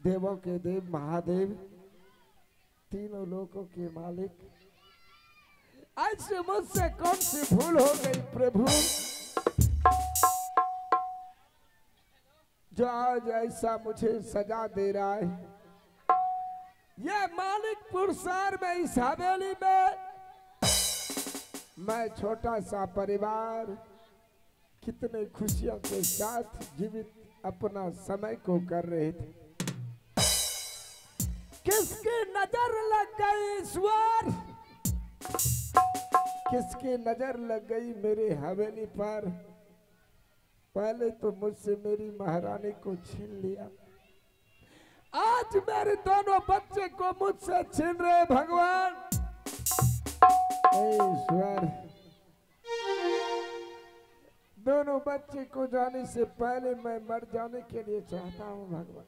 देवों के देव महादेव, तीनों लोगों के मालिक, आज से मुझसे कौन सी भूल हो गई प्रभु, जो आज ऐसा मुझे सजा दे रहा है। ये मालिक पुरसार में इस हवेली में मैं छोटा सा परिवार कितने खुशियों के साथ जीवित अपना समय को कर रहे थे। किसकी नजर लग गई ईश्वर, किसकी नजर लग गई मेरे हवेली पर। पहले तो मुझसे मेरी महारानी को छीन लिया, आज मेरे दोनों बच्चे को मुझसे छीन रहे भगवान। ईश्वर, दोनों बच्चे को जाने से पहले मैं मर जाने के लिए चाहता हूँ भगवान।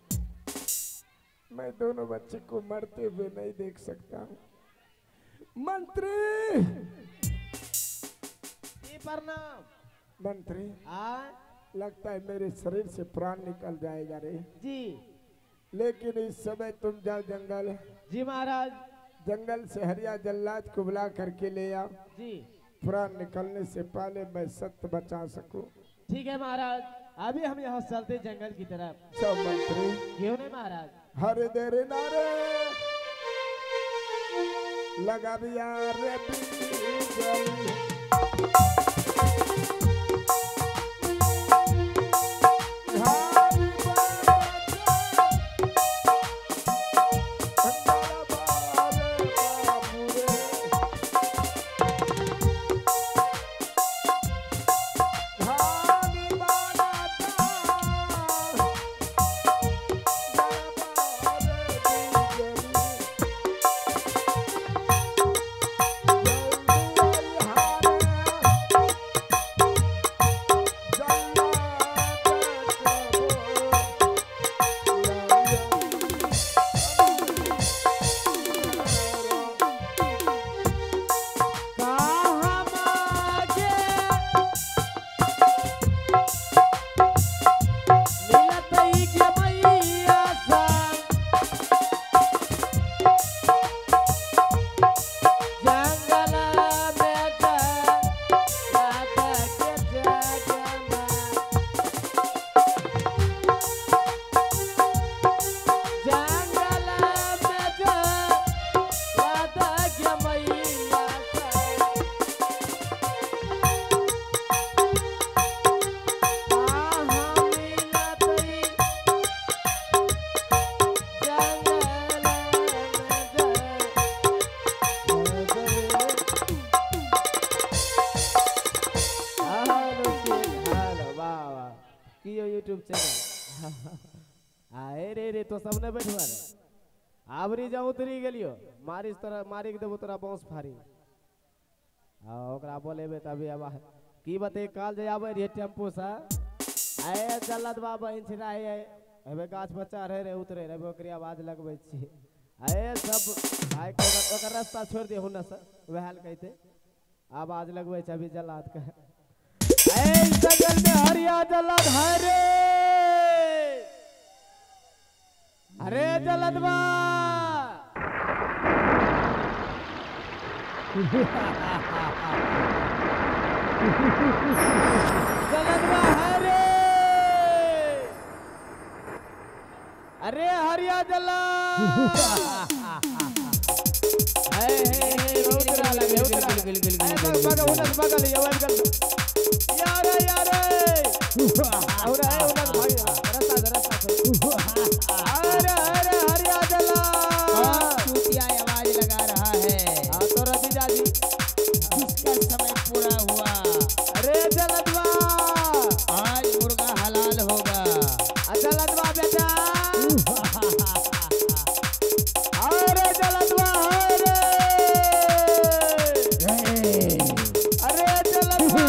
मैं दोनों बच्चे को मरते हुए नहीं देख सकता हूँ। मंत्री प्रणाम। मंत्री लगता है मेरे शरीर से प्राण निकल जाएगा रे जी, लेकिन इस समय तुम जाओ जंगल। जी महाराज। जंगल से हरिया जल्लाद को बुला करके ले आओ जी, प्राण निकलने से पहले मैं सत्य बचा सकूं। ठीक है महाराज, अभी हम यहाँ चलते जंगल की तरफ। सब मंत्री क्यों नहीं महाराज। हरे देरे नारे लगा दिया रे बीजल। यूट्यूब चैनल आए रे रे तो सबने बैठवा रे आवरी जाऊं उतरी गेलियो मारी तरह मारी के देबो तोरा बांस फाड़ी आ ओकरा बोलेबे तभी अब की बते काल जे आवे रे टेम्पो से आए जल्लद बाबा इंछरा है एबे गाछ बच्चा रहे रे उतरे रे ओकरी आवाज लगबै छी आए सब भाई को ओकर रास्ता छोड़ दे हुन से वहाल कहते आवाज लगबै छ अभी जल्लाद के ए जंगल में हरिया जल्लाद हरे अरे जल्लादवा जल्लादवा हरे अरे हरिया जल्लाद हे उतरा लगे उतरा बगल ये बगल यार यार और है उधर भाई रास्ता अरे अरे हरिया जला चूतिया आवाज लगा रहा है तो रजीजा जी जिसका समय पूरा हुआ अरे जलदवा आज मुर्गा हलाल होगा जलदवा बेटा अरे जलदवा अरे जलदवा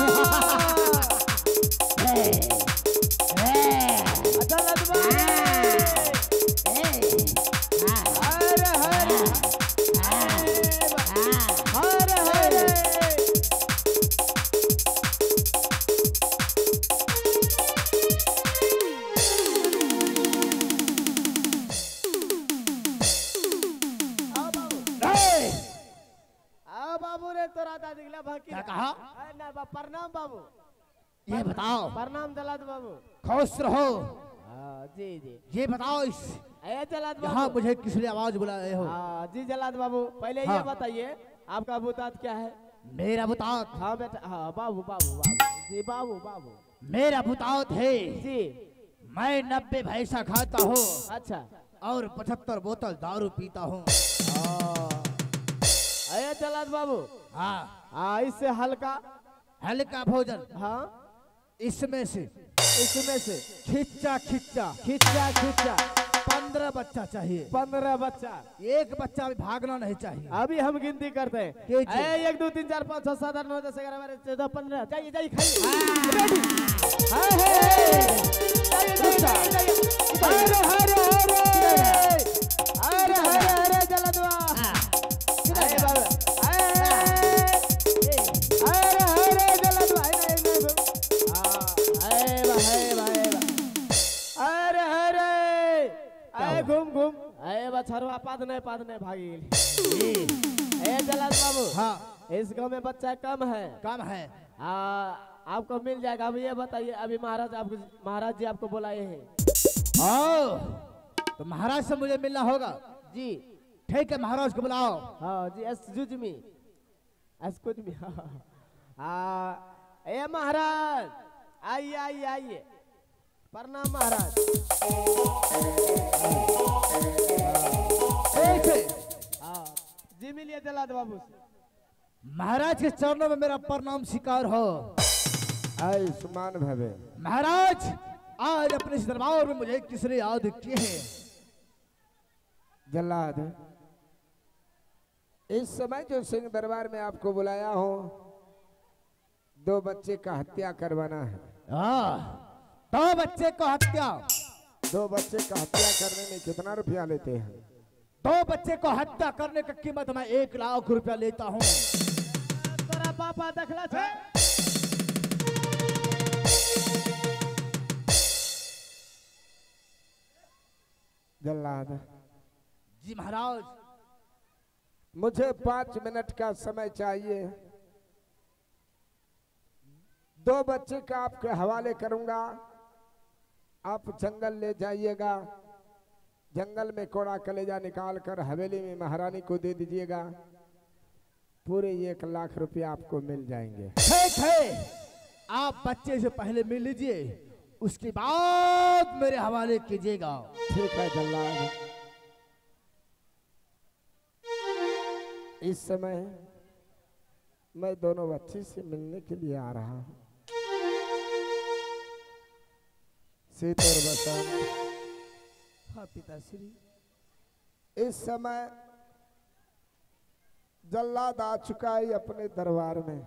बाबू। ये बताओ। प्रणाम जल्लाद बाबू। खुश रहो। जी जी। ये बताओ इस जल्लाद बाबू, यहाँ मुझे किस लिए आवाज बुलाए हो? जी जल्लाद बाबू, पहले ये बताइए आपका बुतात क्या है? मेरा बुतात? हाँ बेटा, हाँ बाबू बाबू बाबू जी, बाबू बाबू। मेरा बुतात है जी। मैं 90 भैंसा खाता हूँ। अच्छा। और 75 बोतल दारू पीता हूँ। अरे जल्लाद बाबू। हाँ। इससे हल्का हल्का भोजन। हाँ। इसमें से खिच्चा खिच्चा 15 बच्चा चाहिए। 15 बच्चा। एक बच्चा भी भागना नहीं चाहिए। अभी हम गिनती करते हैं। 1 2 3 4 5 6 7 8 9 10 11 12 13 14 15। जाइए जाइए खाइए। अरे हरे जल्लादवा। अरे जल्लादवा। अरे घूम घूम। अरे बछरवा पाद नहीं भागी। जल्लाद बाबू। हाँ। इस गांव में बच्चा कम है। आपको मिल जाएगा। अब ये बताइए, अभी महाराज जी आपको बुलाए हैं। तो महाराज से मुझे मिलना होगा। जी ठीक है, महाराज को बुलाओ। हाँ जी। ए महाराज, आइए। प्रणाम महाराज। जी मिलिए जल्लाद बाबू से। महाराज के चरणों में मेरा प्रणाम स्वीकार हो। आयुष्मान भवे। महाराज, आज अपने इस दरबार में मुझे किसने याद किए हैं? जल्लाद, इस समय जो सिंह दरबार में आपको बुलाया हो, 2 बच्चे का हत्या करवाना है। 2 बच्चे को हत्या? 2 बच्चे का हत्या करने में कितना रुपया लेते हैं? 2 बच्चे को हत्या करने की कीमत मैं 1 लाख रुपया लेता हूँ। तोरा पापा देखला छे? जल्लाद जी महाराज। मुझे 5 मिनट का समय चाहिए। 2 बच्चे का आपके हवाले करूंगा। आप जंगल ले जाइएगा। जंगल में कोड़ा कलेजा निकाल कर हवेली में महारानी को दे दीजिएगा। पूरे 1 लाख रुपया आपको मिल जाएंगे। ठीक है, आप बच्चे से पहले मिल लीजिए, उसके बाद मेरे हवाले कीजिएगा। ठीक है जल्लाद। इस समय मैं दोनों बच्चे से मिलने के लिए आ रहा हूँ। सीत और बसंत। हाँ पिताश्री। इस समय जल्लाद आ चुका है अपने दरबार में।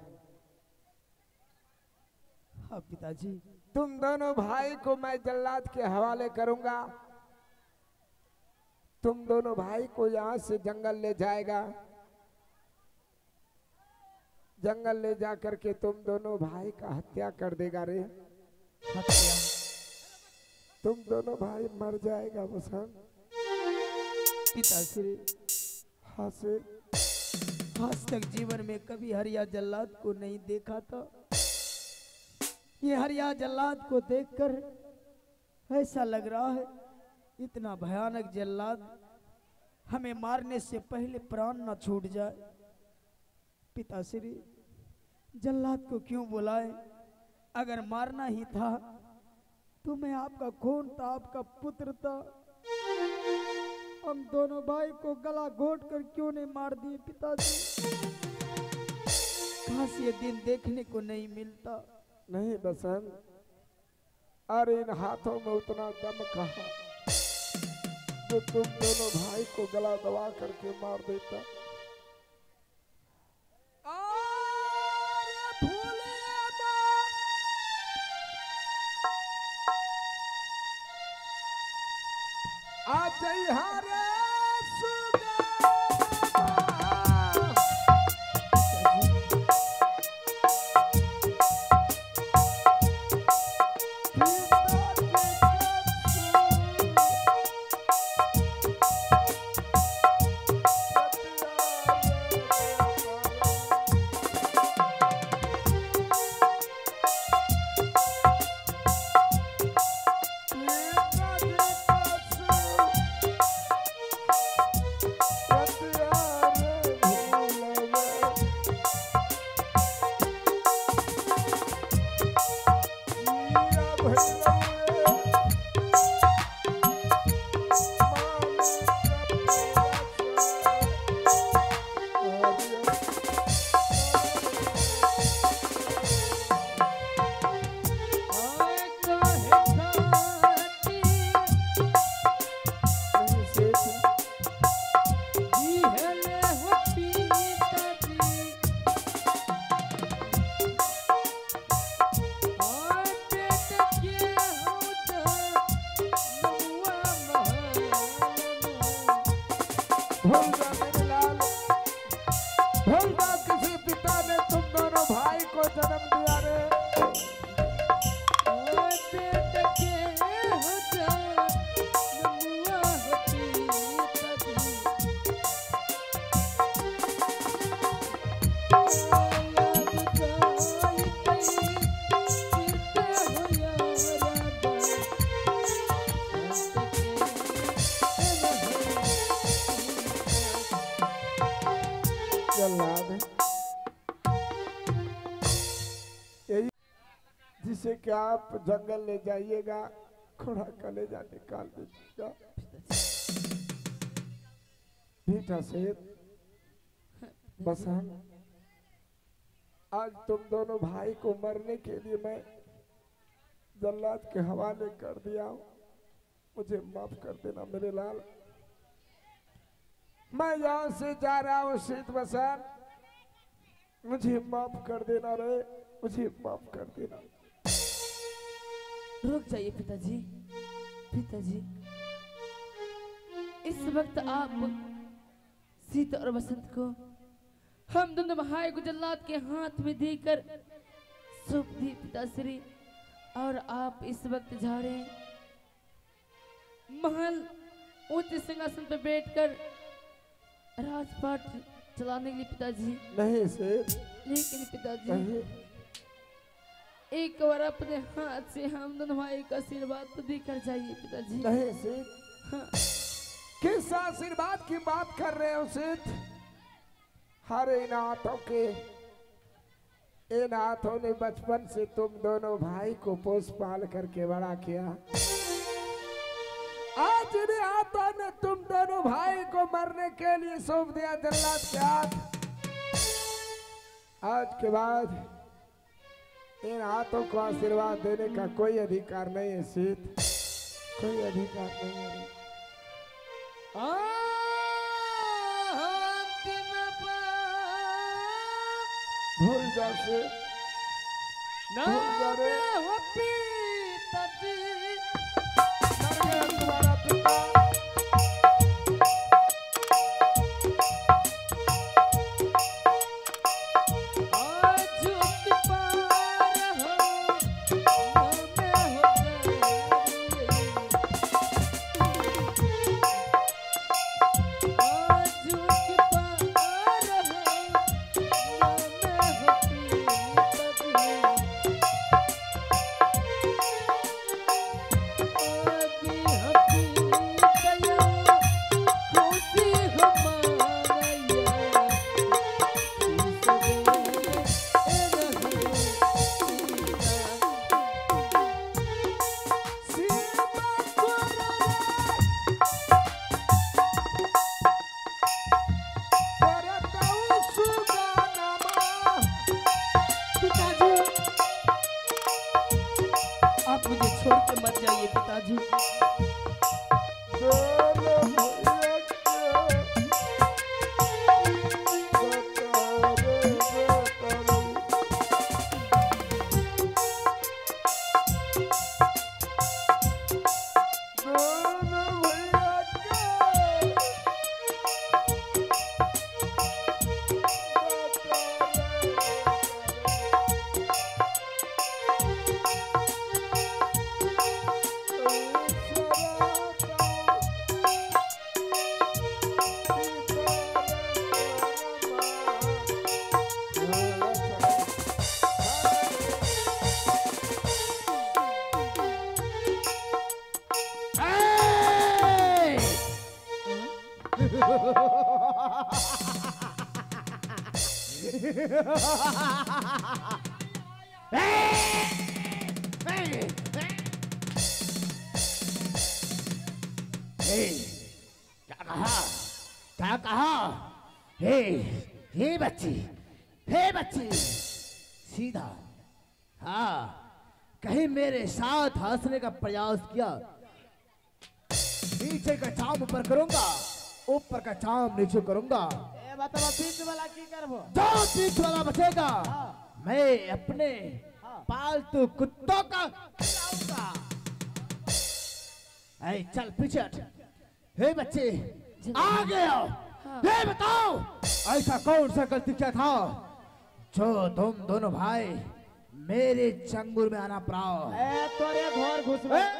हाँ पिताजी। तुम दोनों भाई को मैं जल्लाद के हवाले करूंगा। तुम दोनों भाई को यहाँ से जंगल ले जाएगा। जंगल ले जा करके तुम दोनों भाई का हत्या कर देगा रे। हत्या? तुम दोनों भाई मर जाएगा बसंत। पिताश्री, हाँ से आज तक जीवन में कभी हरिया जल्लाद को नहीं देखा था। ये हरिया जल्लाद को देखकर ऐसा लग रहा है इतना भयानक जल्लाद हमें मारने से पहले प्राण न छूट जाए। पिताश्री, जल्लाद को क्यों बुलाए? अगर मारना ही था तो मैं आपका खून था, आपका पुत्र था। हम दोनों भाई को गला घोट कर क्यों नहीं मार दिए पिताजी? काश ये दिन देखने को नहीं मिलता। नहीं बसंत, अरे इन हाथों में उतना दम कहा जो तुम दोनों भाई को गला दबा करके मार देता। भूल जा मेरे लाल, भूल जा किसी पिता ने तुम दोनों भाई को जन्म दिया रे। यही जिसे क्या आप जंगल ले जाइएगा, घोड़ा कलेजा निकाल दीजिएगा। बेटा सेठ बसन, आज तुम दोनों भाई को मरने के लिए मैं जल्लाद के हवाले कर दिया हूं, मुझे माफ कर देना मेरे लाल। मैं यहाँ से जा रहा हूँ सेठ बसन, मुझे माफ कर देना रे, मुझे माफ कर देना। रुक जाइए पिताजी, पिताजी इस वक्त आप सीता और बसंत को हम दोनों भाई को जल्लाद के हाथ में देकर सौंप दिए पिताश्री, और आप इस वक्त जा रहे हैं महल ऊंचे सिंहासन पर बैठकर राजपाट चलाने के लिए पिताजी। नहीं सेठ, लेकिन पिताजी नहीं। एक बार अपने हाथ से हम दोनों भाई का आशीर्वाद तो देकर जाइए पिताजी। नहीं सेठ, हाँ। किस आशीर्वाद की बात कर रहे हो सेठ? हर इन हाथों के, इन हाथों ने बचपन से तुम दोनों भाई को पोस पाल करके बड़ा किया। आज इन हाथों ने तुम दोनों भाई को मरने के लिए सौंप दिया जल्लाद के हाथ। आज के बाद इन हाथों को आशीर्वाद देने का कोई अधिकार नहीं है सीत, कोई अधिकार नहीं है। भूल जा से, भूल जा रे, तुम्हारा पिता क्या कहा? हे बच्ची सीधा, हाँ कहीं मेरे साथ हंसने का प्रयास किया, नीचे का चाम ऊपर करूंगा, ऊपर का चाम नीचे करूंगा। बताओ बीच वाला की करबो? जो बीच वाला बचेगा मैं अपने पालतू कुत्तों का खिलाऊंगा। चल पीछे हट। हे बच्चे आगे आओ, हाँ। ये बताओ ऐसा कौन सा गलती क्या था जो तुम दोनों भाई मेरे चंगुल में आना पड़ाओ? ए तोरे घर घुस में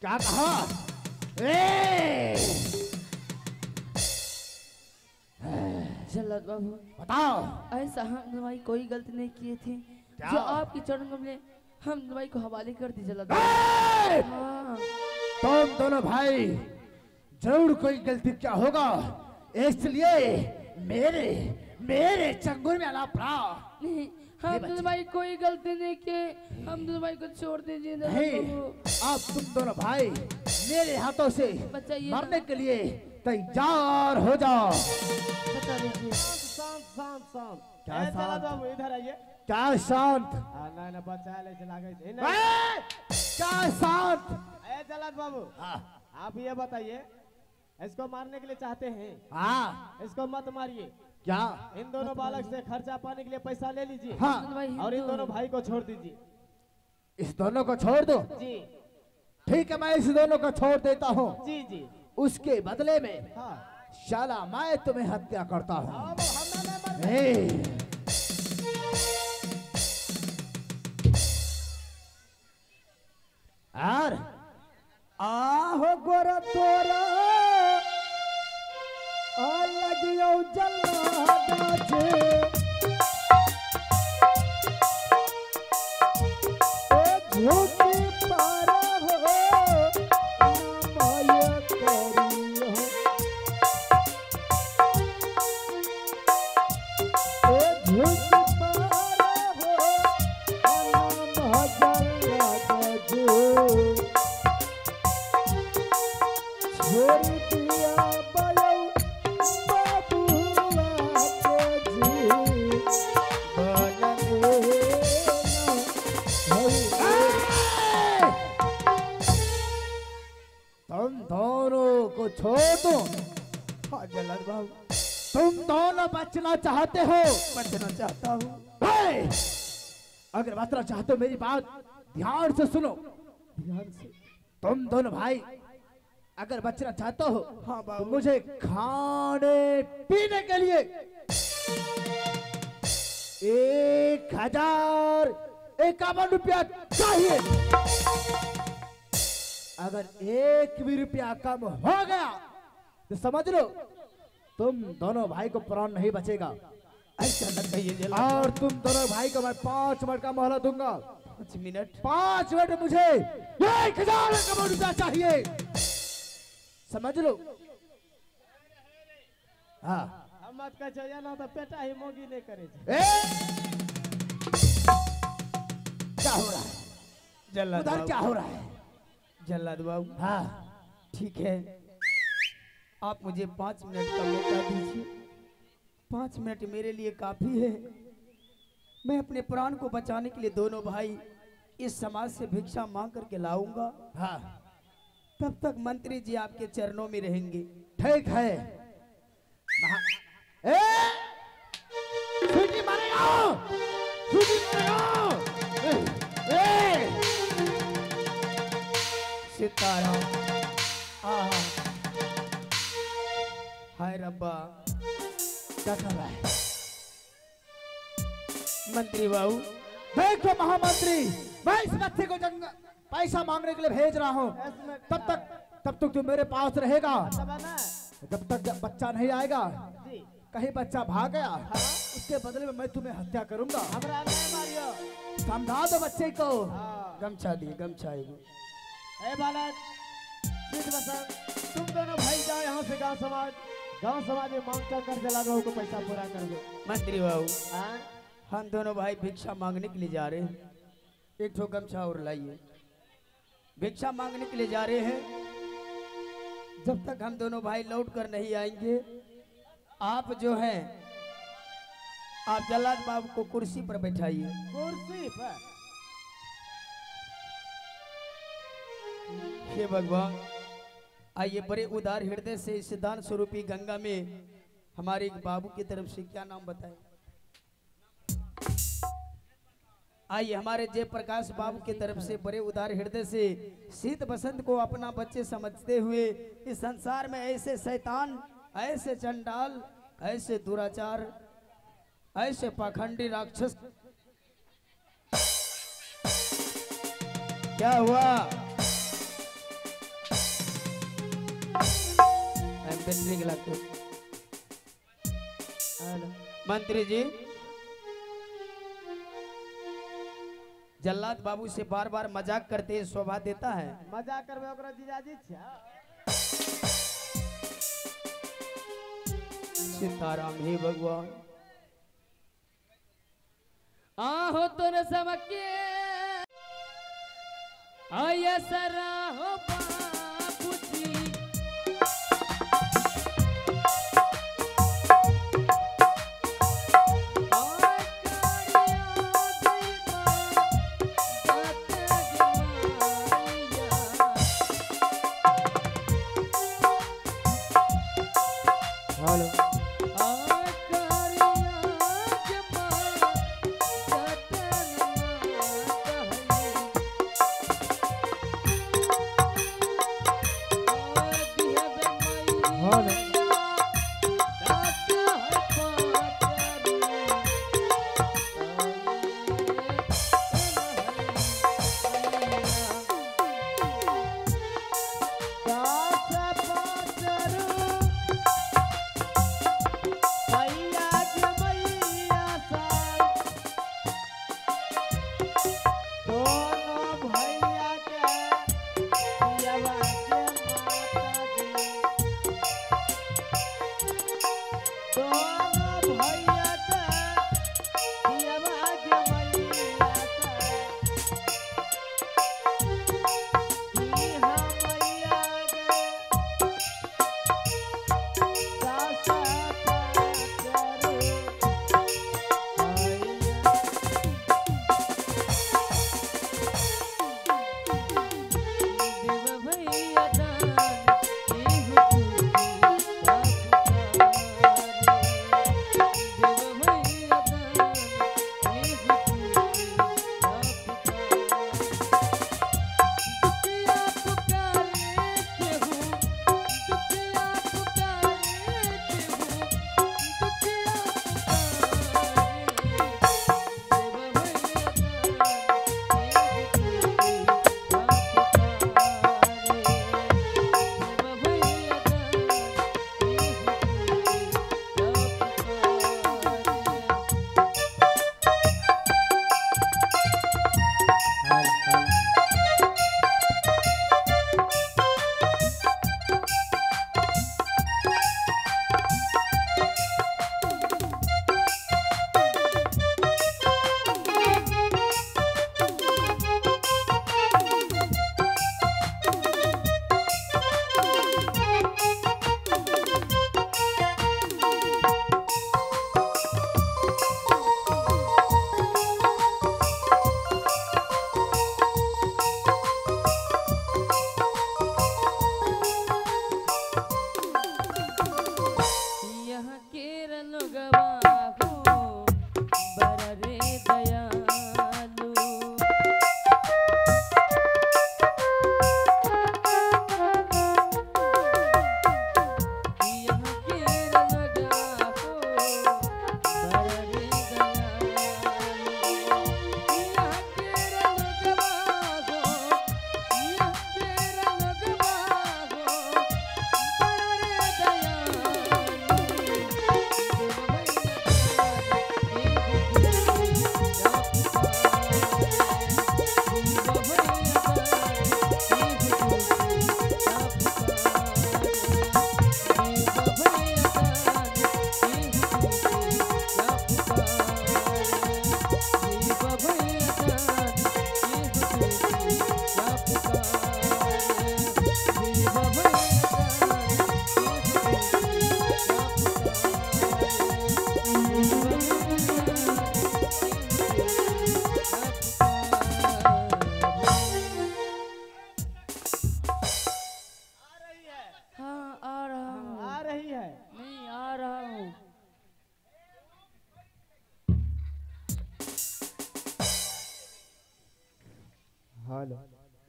क्या कहा? ए! जल्लाद बाबू बताओ। ऐसा हम दवाई कोई गलती नहीं किए थे क्या? जो आपके चरणों में हम दवाई को हवाले कर दी जल्लाद ए! बाबू। हाँ तुम दोनों भाई जरूर कोई गलती क्या होगा, इसलिए मेरे मेरे चंगुल में आना पड़ा। नहीं हम दवाई कोई गलती नहीं किए, हम दवाई को छोड़ दीजिए जल्लाद नहीं, बाबू। अब तुम दोनों भाई मेरे हाथों से बचाइए मरने के लिए तैयार हो जाओ। बता दीजिए। शांत शांत शांत। क्या ए, जल्लाद शांत? बाबू इधर आइए। क्या शांत? ना ना बचा ले चला गए। ए! क्या शांत? ए जल्लाद बाबू हाँ आप ये बताइए, इसको मारने के लिए चाहते हैं? हाँ, इसको मत मारिए। क्या? इन दोनों बालक से खर्चा पाने के लिए पैसा ले लीजिए। हाँ, दवाई और इन दोनों भाई को छोड़ दीजिए। इस दोनों को छोड़ दो। जी ठीक है, मैं इस दोनों को छोड़ देता हूँ। जी जी। उसके बदले में हाँ शाला मैं तुम्हें हत्या करता हूँ। अब हम ना मर। ए! यार आहो गोरा तोरा लगियो जल्लाद छे ओ झूठी पारा हो ना माया करियो ओ झूठी पारा हो ना जल्लाद छे छोड़ दिया बयो बाबुआ के जी बनने तुम दोनों को छोड़ दो। हाँ जल्लाद बाबू तुम दोनों बचना चाहते हो? बचना चाहता हूँ। ए! अगर बचना चाहते हो मेरी बात ध्यान से सुनो। ध्यान से। तुम दोनों भाई अगर बचना चाहते हो हाँ तो बाबू। मुझे खाने पीने के लिए 1051 रुपया चाहिए। अगर एक भी रुपया कम हो गया तो समझ लो तुम दोनों भाई को प्राण नहीं बचेगा। ऐसा न कहिए जल्लाद। और तुम दोनों भाई को मैं 5 मिनट का मोहलत दूंगा। 5 मिनट। 5 मिनट में मुझे 1051 रुपया चाहिए, समझ लो। हाँ हम मत कह चाहिए ना तो पेटा ही मोगी नहीं करे। ए! क्या हो रहा है जल्लाद उधर? क्या बाबू। हो रहा है? जल्लाद बाबू हाँ ठीक है, आप मुझे 5 मिनट का मौका दीजिए। 5 मिनट मेरे लिए काफी है। मैं अपने प्राण को बचाने के लिए दोनों भाई इस समाज से भिक्षा मांग करके लाऊंगा। हाँ तब तक मंत्री जी आपके चरणों में रहेंगे। ठीक है। ए! सीटी मारेगा, सीटी मारेगा। ए! सितारा आहा हाय रब्बा। क्या कर रहा है? मंत्री बाबू देखो महामंत्री, मैं इस बच्चे को पैसा मांगने के लिए भेज रहा हूँ। तब तक तो मेरे पास रहेगा। जब तक बच्चा नहीं आएगा, जी कहीं बच्चा भाग गया उसके बदले में मैं तुम्हें हत्या करूंगा। हमरा नहीं मारियो। समझा दो बच्चे को। हाँ। गमछा दिए, गमछा एगो। ए बालक सिद्ध बसंत, तुम दोनों भाई जाओ यहाँ से गांव समाज में मांग कर जल्लाद बाबू को पैसा पूरा कर दो। मंत्री बाबू हाँ? हम दोनों भाई भिक्षा मांगने के लिए जा रहे हैं। एक ठो गमछा और लाइए। भिक्षा मांगने के लिए जा रहे हैं। जब तक हम दोनों भाई लौट कर नहीं आएंगे, आप जो हैं आप जल्लाद बाबू को कुर्सी पर बैठाइए। कुर्सी पर? हे भगवान, आइए बड़े उदार हृदय से इस दान स्वरूपी गंगा में हमारे एक बाबू की तरफ से क्या नाम बताएं? आइए हमारे जयप्रकाश बाबू की तरफ से बड़े उदार हृदय से शीत बसंत को अपना बच्चे समझते हुए इस संसार में ऐसे शैतान, ऐसे चंडाल, ऐसे दुराचार, ऐसे पाखंडी राक्षस, क्या हुआ? मंत्री जी, जल्लाद बाबू से बार बार मजाक करते शोभा देता है। मजाक करबे ओकरा जीजाजी छा। सीताराम हे भगवान। आहो तोर समके आया सरा हो बाबूजी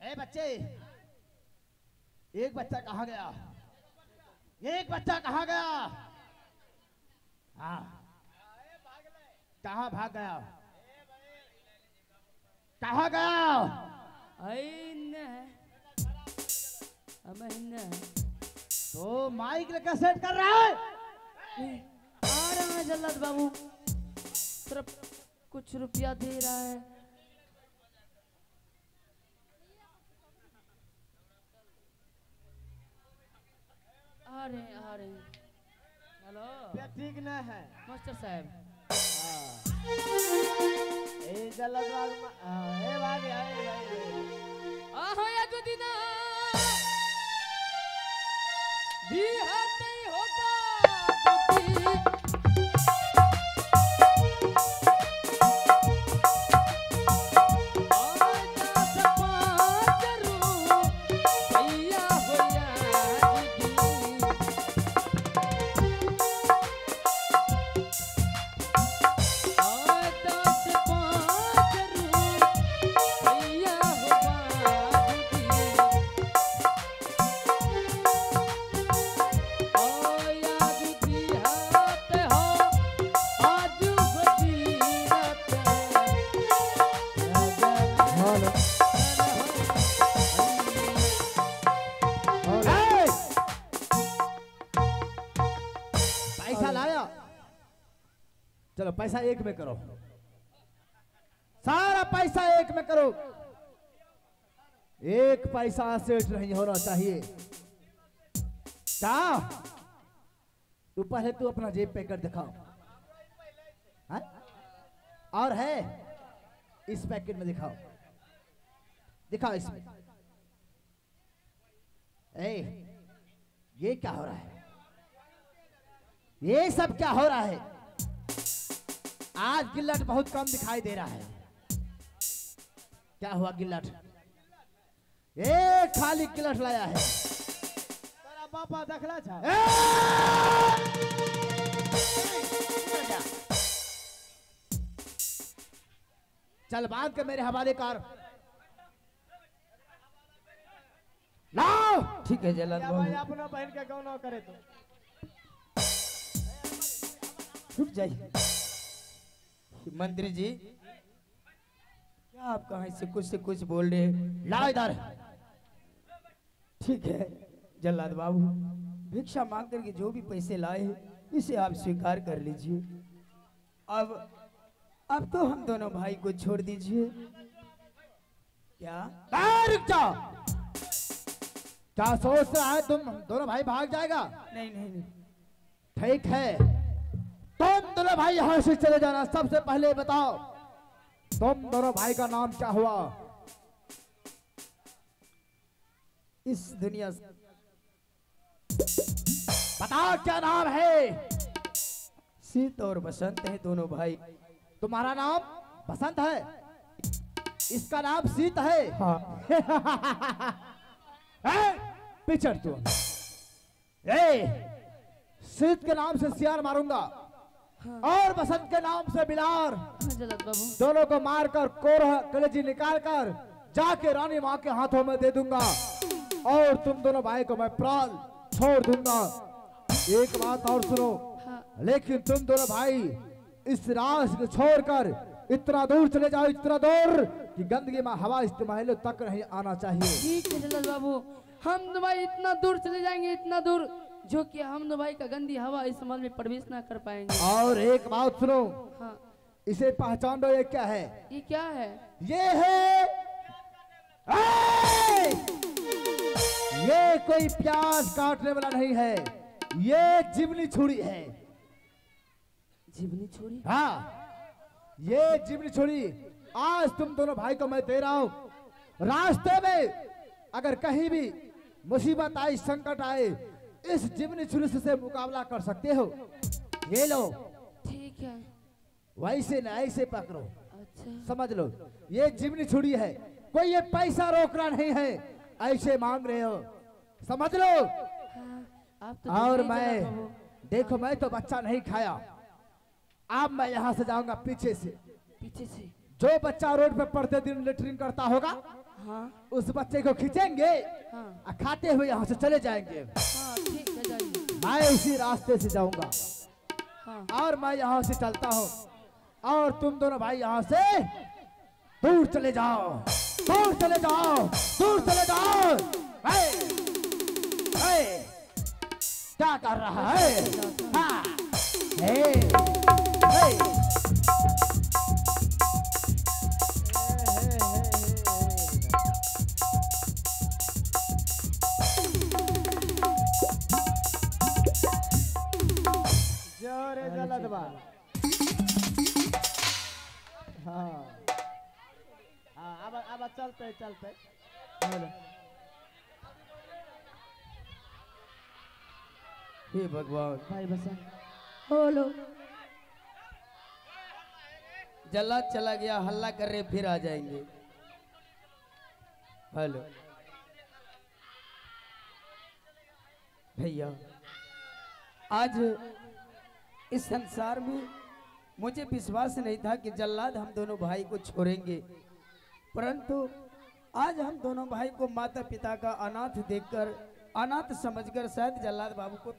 ए बच्चे, एक बच्चा कहाँ गया? एक बच्चा कहाँ गया? हाँ, कहाँ भाग गया? कहाँ गया? तो माइक लेकर सेट कर रहा है? आ रहा है जल्लाद बाबू, सिर्फ कुछ रुपया दे रहा है। आ रहे हेलो ये ठीक न है मास्टर साहब। ए जल्लाद बाबू, ए भागे, आहो या गुदिना भी हाथे हो पाबुदी आजा सपा करू भैया होया गुदी आजा सपा करू भैया हो पैसा लाया? चलो पैसा एक में करो, सारा पैसा एक में करो। एक पैसा सेट नहीं होना चाहिए। क्या? तू पहले तू अपना जेब पे कर दिखाओ। हाँ? और है इस पैकेट में दिखाओ, दिखाओ इसमें। ए, ये क्या हो रहा है? ये सब क्या हो रहा है? आज गिल्लट बहुत कम दिखाई दे रहा है। क्या हुआ गिल्लट? एक खाली गिल्लट लाया है। तेरा पापा दखला था। चल बांध के मेरे हवाले कर। लाओ। ठीक है जल्लाद बाबू, अपना बहन का गौना करे तो रुक जाइए। मंत्री जी, क्या आप कहाँ से कुछ बोल रहे हैं? लाओ इधर। ठीक है जल्लाद बाबू, भिक्षा मांग करके जो भी पैसे लाए हैं इसे आप स्वीकार कर लीजिए। अब तो हम दोनों भाई को छोड़ दीजिए। क्या रुक जाओ। क्या सोच रहा है तुम? दोनों भाई भाग जाएगा? नहीं नहीं नहीं, ठीक है, तुम दोनों भाई यहां से चले जाना। सबसे पहले बताओ तुम दोनों भाई का नाम क्या हुआ? इस दुनिया से बताओ क्या नाम है? शीत और बसंत है दोनों भाई। तुम्हारा नाम बसंत है, इसका नाम शीत है। हाँ पिछड़ तू। शीत के नाम से सियार मारूंगा और बसंत के नाम से बिलार। हाँ जल्लाद बाबू, दोनों को मारकर कोरह कलेजी निकाल कर जाके रानी माँ के हाथों में दे दूंगा और तुम दोनों भाई को मैं प्राण छोड़ दूंगा। एक बात और सुनो, हाँ लेकिन तुम दोनों भाई इस राज को छोड़कर इतना दूर चले जाओ, इतना दूर कि गंदगी में हवा इस महलों तक नहीं आना चाहिए। ठीक है जल्लाद बाबू, हम तो भाई इतना दूर चले जाएंगे, इतना दूर जो कि हम तो भाई का गंदी हवा इस महल में प्रवेश ना कर पाएंगे। और एक बात सुनो, हाँ इसे पहचान दो, ये क्या है? ये क्या है? ये है ये कोई प्याज काटने वाला नहीं है, ये जीवनी छुरी है। जीवनी छोड़ी? हाँ, ये जीवनी छुरी आज तुम दोनों भाई को मैं दे रहा हूं। रास्ते में अगर कहीं भी मुसीबत आई, संकट आए, इस जीवनी छुरी से मुकाबला कर सकते हो। ये लो। ठीक है। वैसे न ऐसे पकड़ो, अच्छा समझ लो, ये जीवनी छुरी है, कोई ये पैसा रोकना नहीं है, ऐसे मांग रहे हो, समझ लो। हाँ, आप तो और जल्दी मैं जल्लाद बाबू। देखो, मैं तो बच्चा नहीं खाया, अब मैं यहाँ से जाऊंगा पीछे से। पीछे से? जो बच्चा रोड पे पढ़ते दिन लेटरिन करता होगा हाँ उस बच्चे को खींचेंगे हाँ और खाते हुए यहाँ से चले जाएंगे। हाँ ठीक है जाइए। मैं उसी रास्ते से जाऊंगा हाँ और मैं यहाँ से चलता हूँ और तुम दोनों भाई यहाँ से दूर चले जाओ, दूर चले जाओ, दूर चले जाओ। हे, हे, क्या कर रहा है? हाँ, हे, हे। जोरे जलद बा। हाँ हाँ अब चलते चलते। हे भगवान, भाई बसन बोलो। जल्लाद चला गया, हल्ला कर रहे फिर आ जाएंगे। हेलो भैया, आज इस संसार में मुझे विश्वास नहीं था कि जल्लाद हम दोनों भाई को छोड़ेंगे, परंतु आज हम दोनों भाई को माता पिता का अनाथ देखकर, अनाथ समझकर शायद जल्लाद बाबू को